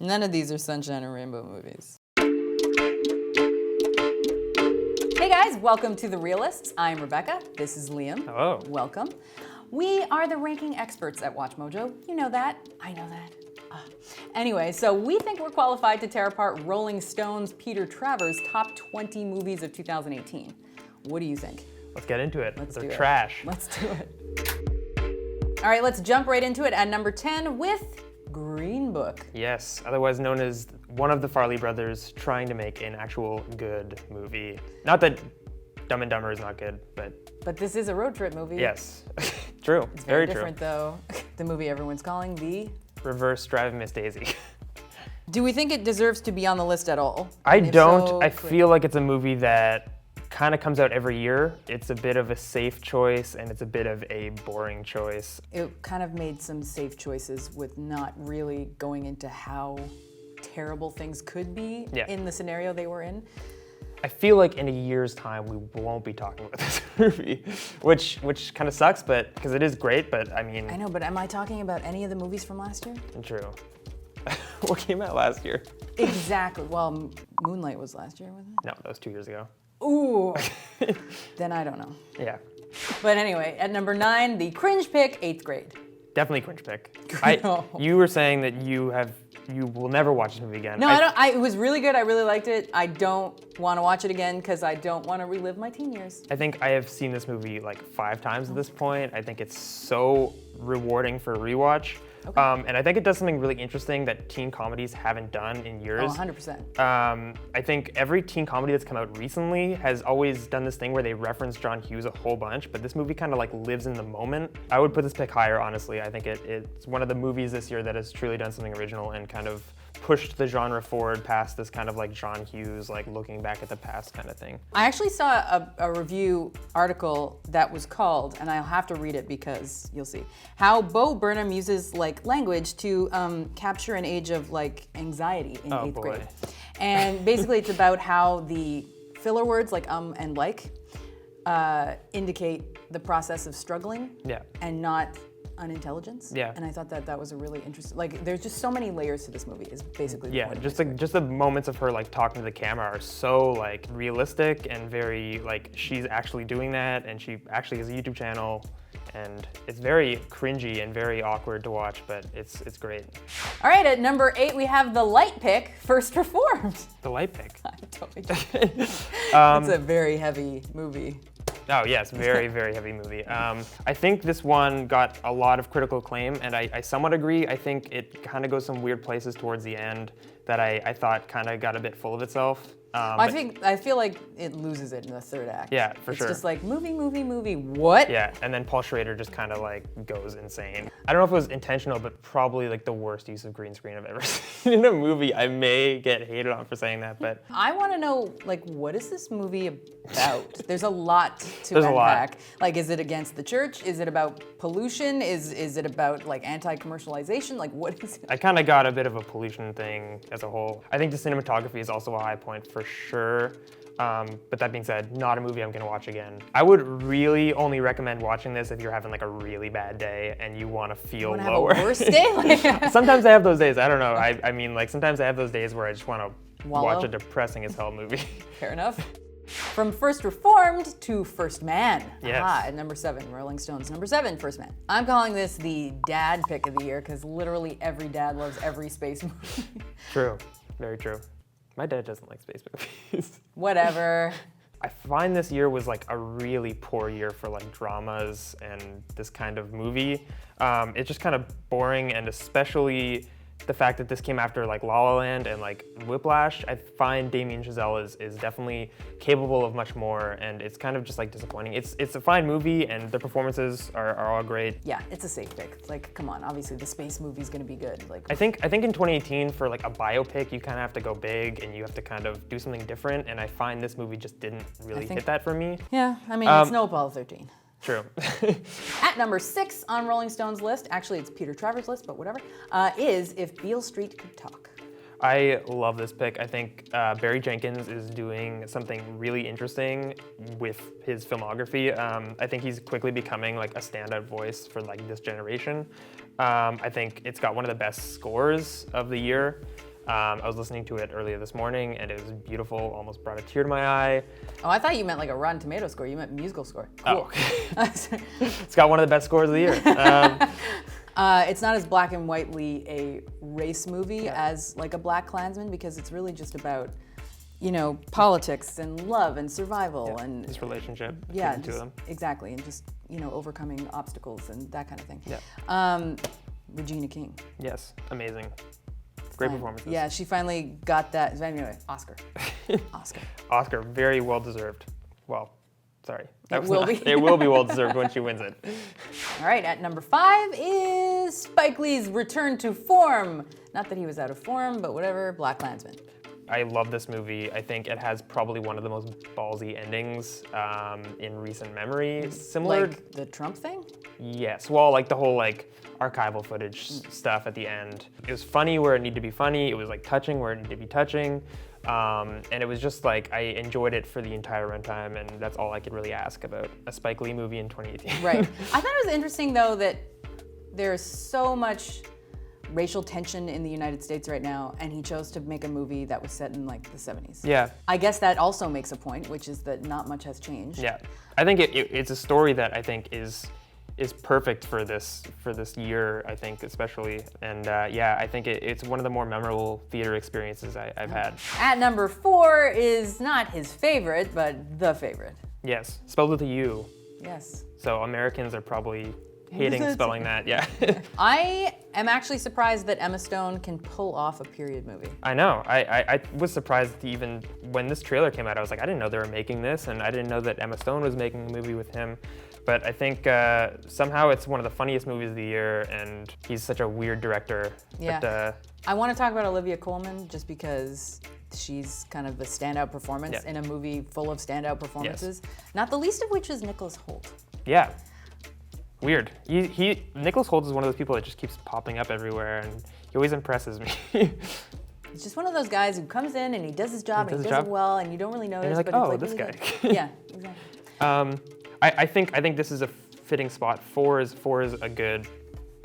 None of these are sunshine and rainbow movies. Hey guys, welcome to The Realists. I'm Rebecca. This is Liam. Hello. Welcome. We are the ranking experts at WatchMojo. You know that. I know that. Anyway, so we think we're qualified to tear apart Rolling Stone's Peter Travers' top 20 movies of 2018. What do you think? Let's get into it. Let's They're do it. trash. Let's do it. All right, let's jump right into it at number 10 with Green Book. Yes, otherwise known as one of the Farley brothers trying to make an actual good movie. Not that Dumb and Dumber is not good, but this is a road trip movie. yes, true. It's very different true. though. The movie everyone's calling the... Reverse Driving Miss Daisy. Do we think it deserves to be on the list at all? I And if don't. so, I feel like it's a movie that kind of comes out every year. It's a bit of a safe choice and it's a bit of a boring choice. It kind of made some safe choices with not really going into how terrible things could be in the scenario they were in. I feel like in a year's time we won't be talking about this movie, which kind of sucks, but because it is great. But I mean, I know, but am I talking about any of the movies from last year? True. What came out last year? Exactly. Well, Moonlight was last year, wasn't it? No, that was 2 years ago. Ooh. Then I don't know. Yeah. But anyway, at number 9, the cringe pick, 8th grade. Definitely cringe pick. No. You were saying that you will never watch this movie again. No, I don't. It was really good. I really liked it. I don't want to watch it again because I don't want to relive my teen years. I think I have seen this movie like 5 times at this point. I think it's so rewarding for a rewatch. Okay. And I think it does something really interesting that teen comedies haven't done in years. Oh, 100%. I think every teen comedy that's come out recently has always done this thing where they reference John Hughes a whole bunch, but this movie kind of like lives in the moment. I would put this pick higher, honestly. I think it's one of the movies this year that has truly done something original and kind of pushed the genre forward past this kind of like John Hughes, like looking back at the past kind of thing. I actually saw a review article that was called, and I'll have to read it because you'll see, how Bo Burnham uses like language to capture an age of like anxiety in 8th grade. And basically it's about how the filler words like and like indicate the process of struggling and not unintelligence. Yeah. And I thought that was a really interesting, like there's just so many layers to this movie is basically the point. Just the moments of her like talking to the camera are so like realistic and very like she's actually doing that and she actually has a YouTube channel and it's very cringy and very awkward to watch, but it's great. All right, at number 8 we have the light pick, First Reformed. The light pick. I'm totally joking. It's a very heavy movie. Oh yes, very, very heavy movie. I think this one got a lot of critical acclaim, and I somewhat agree. I think it kind of goes some weird places towards the end that I thought kind of got a bit full of itself. I feel like it loses it in the third act. Yeah, for sure. It's just like movie, what? Yeah, and then Paul Schrader just kind of like goes insane. I don't know if it was intentional, but probably like the worst use of green screen I've ever seen in a movie. I may get hated on for saying that, but I want to know, like, what is this movie about? There's a lot to There's unpack. a lot. Like, is it against the church? Is it about pollution? Is it about like anti-commercialization? Like, what is it? I kind of got a bit of a pollution thing as a whole. I think the cinematography is also a high point for sure. But that being said, not a movie I'm gonna watch again. I would really only recommend watching this if you're having like a really bad day and you want to feel lower. Have a worse day? Like, Sometimes I have those days. I don't know. I mean, like sometimes I have those days where I just want to Wallow? watch a depressing as hell movie. Fair enough. From First Reformed to First Man. Yes. At number 7, Rolling Stones. Number 7, First Man. I'm calling this the dad pick of the year because literally every dad loves every space movie. True. Very true. My dad doesn't like space movies. Whatever. I find this year was like a really poor year for like dramas and this kind of movie. It's just kind of boring, and especially the fact that this came after like La La Land and like Whiplash. I find Damien Chazelle is definitely capable of much more, and it's kind of just like disappointing. It's a fine movie, and the performances are all great. Yeah, it's a safe pick. Like, come on, obviously the space movie's gonna be good. Like, I think in 2018 for like a biopic, you kind of have to go big and you have to kind of do something different. And I find this movie just didn't really hit that for me. Yeah, I mean, it's no Apollo 13. True. At number 6 on Rolling Stone's list, actually it's Peter Travers' list, but whatever, is If Beale Street Could Talk. I love this pick. I think Barry Jenkins is doing something really interesting with his filmography. I think he's quickly becoming like a standout voice for like this generation. I think it's got one of the best scores of the year. I was listening to it earlier this morning, and it was beautiful. Almost brought a tear to my eye. Oh, I thought you meant like a Rotten Tomato score. You meant musical score. Oh, Cool. okay. It's got one of the best scores of the year. It's not as black and whitely a race movie as like a Black Klansman, because it's really just about, you know, politics and love and survival and this relationship yeah, between the two of them. exactly, and just, you know, overcoming obstacles and that kind of thing. Yeah. Regina King. Yes, amazing. Great Fine. performances. Yeah, she finally got that. Anyway, Oscar. Oscar, very well deserved. Well, sorry. It will be. It will be well deserved when she wins it. All right, at number 5 is Spike Lee's return to form. Not that he was out of form, but whatever, Black Klansman. I love this movie. I think it has probably one of the most ballsy endings in recent memory. Similar, Like the Trump thing? yes. Well, like the whole like archival footage stuff at the end. It was funny where it needed to be funny. It was like touching where it needed to be touching, and it was just like I enjoyed it for the entire runtime, and that's all I could really ask about a Spike Lee movie in 2018. Right. I thought it was interesting though that there's so much racial tension in the United States right now, and he chose to make a movie that was set in like the 70s. Yeah. I guess that also makes a point, which is that not much has changed. Yeah, I think it's a story that I think is perfect for this year. I think especially, and yeah, I think it's one of the more memorable theater experiences I've had. At number 4 is not his favorite, but the favorite. Yes, spelled with a U. Yes. So Americans are probably hating spelling that. Yeah. I am actually surprised that Emma Stone can pull off a period movie. I know. I was surprised even when this trailer came out. I was like, I didn't know they were making this, and I didn't know that Emma Stone was making a movie with him. But I think somehow it's one of the funniest movies of the year, and he's such a weird director. Yeah. But, I want to talk about Olivia Colman just because she's kind of the standout performance in a movie full of standout performances. Not the least of which is Nicholas Hoult. yeah. Weird. Nicholas Hoult is one of those people that just keeps popping up everywhere, and he always impresses me. He's just one of those guys who comes in and he does his job and he does job. it well, and you don't really notice. you're like, but oh, it's like this really guy. good. Yeah, exactly. I think this is a fitting spot. 4 is a good,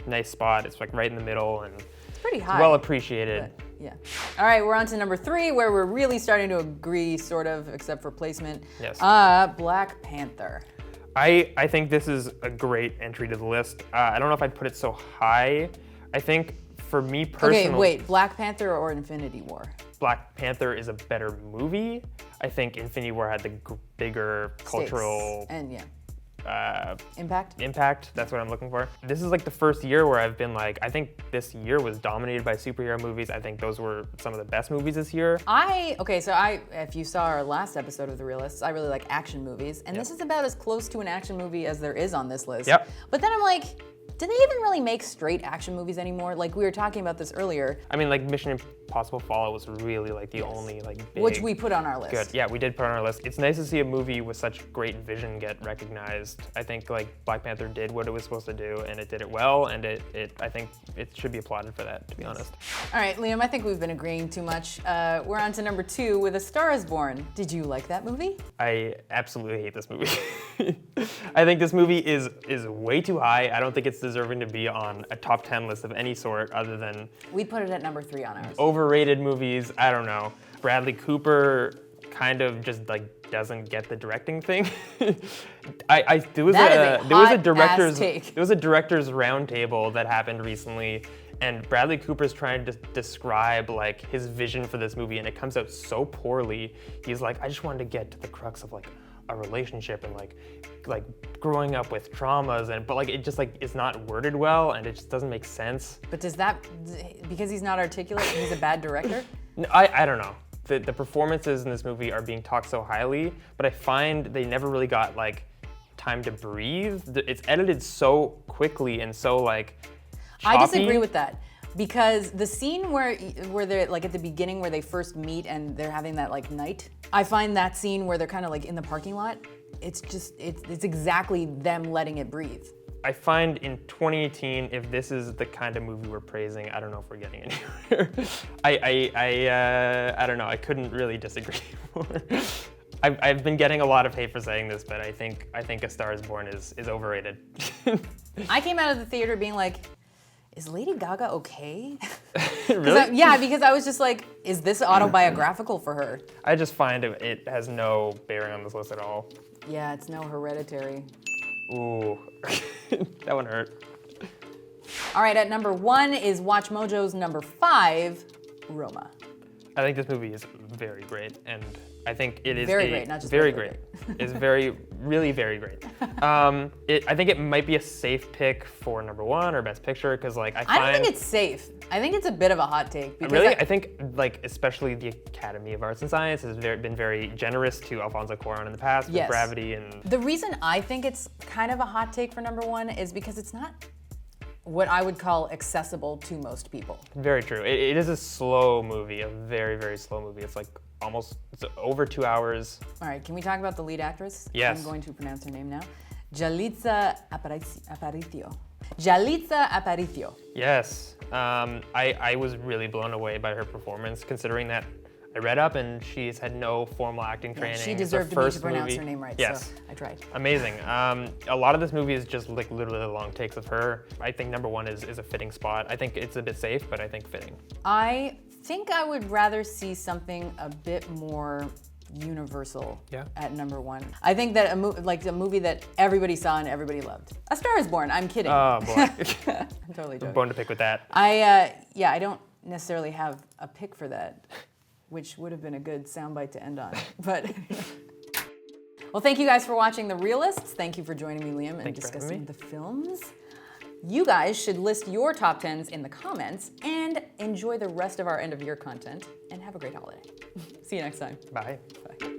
nice spot. It's like right in the middle, and It's pretty high. well appreciated. But, yeah. All right, we're on to number 3, where we're really starting to agree, sort of, except for placement. Yes. Black Panther. I think this is a great entry to the list. I don't know if I'd put it so high. I think for me personally, Okay, wait, Black Panther or Infinity War? Black Panther is a better movie. I think Infinity War had the bigger cultural Stakes. And impact. impact. That's what I'm looking for. This is like the first year where I've been like, I think this year was dominated by superhero movies. I think those were some of the best movies this year. If you saw our last episode of The Realists, I really like action movies, and this is about as close to an action movie as there is on this list. Yep. But then I'm like, do they even really make straight action movies anymore? Like we were talking about this earlier. I mean, like Mission Impossible Fallout was really like the only like big, Which we put on our list. good. Yeah, we did put on our list. It's nice to see a movie with such great vision get recognized. I think like Black Panther did what it was supposed to do, and it did it well, and I think it should be applauded for that, to be honest. All right, Liam, I think we've been agreeing too much. We're on to number 2 with A Star is Born. Did you like that movie? I absolutely hate this movie. I think this movie is way too high. I don't think it's deserving to be on a top 10 list of any sort other than We'd put it at number 3 on ours. overrated movies. I don't know. Bradley Cooper kind of just like doesn't get the directing thing. There was a director's roundtable that happened recently, and Bradley Cooper's trying to describe like his vision for this movie, and it comes out so poorly. He's like, I just wanted to get to the crux of like a relationship and like growing up with traumas, but like it just like is not worded well, and it just doesn't make sense. But does that, because he's not articulate, he's a bad director? No, I don't know. The performances in this movie are being talked so highly, but I find they never really got like time to breathe. It's edited so quickly and so like choppy. I disagree with that, because the scene where they're like at the beginning where they first meet and they're having that like night, I find that scene where they're kind of like in the parking lot, it's exactly them letting it breathe. I find in 2018, if this is the kind of movie we're praising, I don't know if we're getting anywhere. I don't know. I couldn't really disagree more. I've been getting a lot of hate for saying this, but I think A Star is Born is overrated. I came out of the theater being like, is Lady Gaga okay? Really? Yeah, because I was just like, is this autobiographical for her? I just find it has no bearing on this list at all. Yeah, it's no Hereditary. Ooh, that one hurt. All right, at number 1 is WatchMojo's number 5, Roma. I think this movie is very great, and I think it is Very great, not just very very great. It's really very great. I think it might be a safe pick for number 1 or Best Picture because like I don't think it's safe. I think it's a bit of a hot take. Because really, I think like especially the Academy of Arts and Science has been very generous to Alfonso Cuarón in the past with Yes. Gravity and. The reason I think it's kind of a hot take for number 1 is because it's not what I would call accessible to most people. Very true. It is a slow movie, a very slow movie. It's like it's over 2 hours. All right, can we talk about the lead actress? Yes. I'm going to pronounce her name now. Yalitza Aparicio. Yalitza Aparicio. Yes. I was really blown away by her performance, considering that I read up and she's had no formal acting training. She It's her deserved me to first pronounce movie. her name right, Yes. so I tried. Amazing. A lot of this movie is just like literally long takes of her. I think number 1 is a fitting spot. I think it's a bit safe, but I think fitting. I think I would rather see something a bit more universal at number 1. I think that a movie that everybody saw and everybody loved. A Star is Born. I'm kidding. Oh boy. I'm totally joking. Bone to pick with that. I don't necessarily have a pick for that, which would have been a good soundbite to end on. But well, thank you guys for watching The Realists. Thank you for joining me, Liam, and discussing the films. You guys should list your top 10s in the comments and enjoy the rest of our end of year content and have a great holiday. See you next time. Bye. Bye.